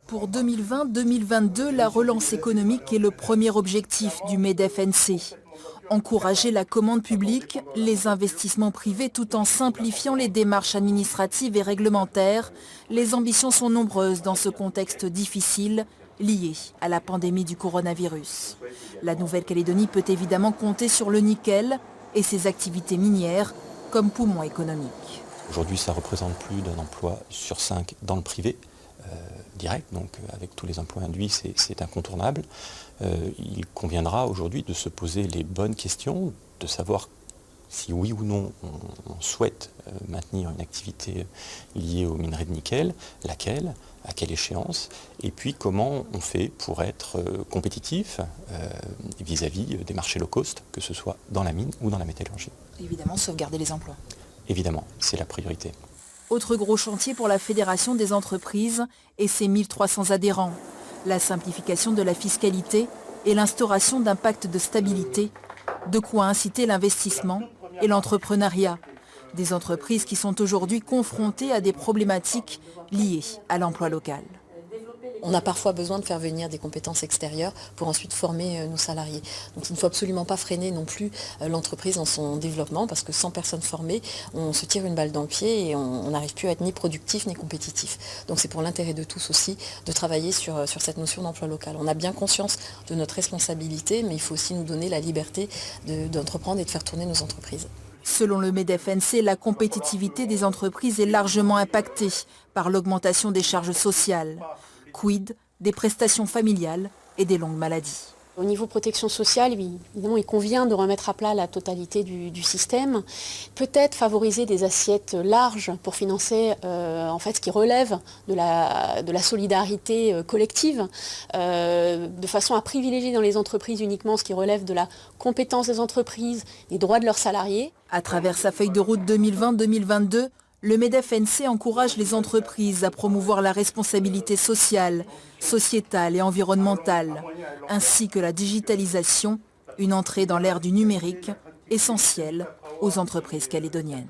Pour 2020-2022, la relance économique est le premier objectif du MEDEF-NC. Encourager la commande publique, les investissements privés tout en simplifiant les démarches administratives et réglementaires. Les ambitions sont nombreuses dans ce contexte difficile lié à la pandémie du coronavirus. La Nouvelle-Calédonie peut évidemment compter sur le nickel et ses activités minières comme poumon économique. Aujourd'hui, ça représente plus d'un emploi sur 5 dans le privé. Direct, donc avec tous les emplois induits, c'est incontournable. Il conviendra aujourd'hui de se poser les bonnes questions, de savoir si oui ou non on souhaite maintenir une activité liée aux minerais de nickel, laquelle, à quelle échéance, et puis comment on fait pour être compétitif vis-à-vis des marchés low cost, que ce soit dans la mine ou dans la métallurgie. Évidemment, sauvegarder les emplois. Évidemment, c'est la priorité. Autre gros chantier pour la Fédération des entreprises et ses 1300 adhérents, la simplification de la fiscalité et l'instauration d'un pacte de stabilité, de quoi inciter l'investissement et l'entrepreneuriat. Des entreprises qui sont aujourd'hui confrontées à des problématiques liées à l'emploi local. On a parfois besoin de faire venir des compétences extérieures pour ensuite former nos salariés. Donc il ne faut absolument pas freiner non plus l'entreprise dans son développement parce que sans personnes formées, on se tire une balle dans le pied et on n'arrive plus à être ni productif ni compétitif. Donc c'est pour l'intérêt de tous aussi de travailler sur cette notion d'emploi local. On a bien conscience de notre responsabilité, mais il faut aussi nous donner la liberté d'entreprendre et de faire tourner nos entreprises. Selon le MEDEF-NC, la compétitivité des entreprises est largement impactée par l'augmentation des charges sociales. Quid des prestations familiales et des longues maladies. Au niveau protection sociale, évidemment, il convient de remettre à plat la totalité du système. Peut-être favoriser des assiettes larges pour financer en fait, ce qui relève de la solidarité collective, de façon à privilégier dans les entreprises uniquement ce qui relève de la compétence des entreprises, des droits de leurs salariés. À travers sa feuille de route 2020-2022, le MEDEF-NC encourage les entreprises à promouvoir la responsabilité sociale, sociétale et environnementale, ainsi que la digitalisation, une entrée dans l'ère du numérique essentielle aux entreprises calédoniennes.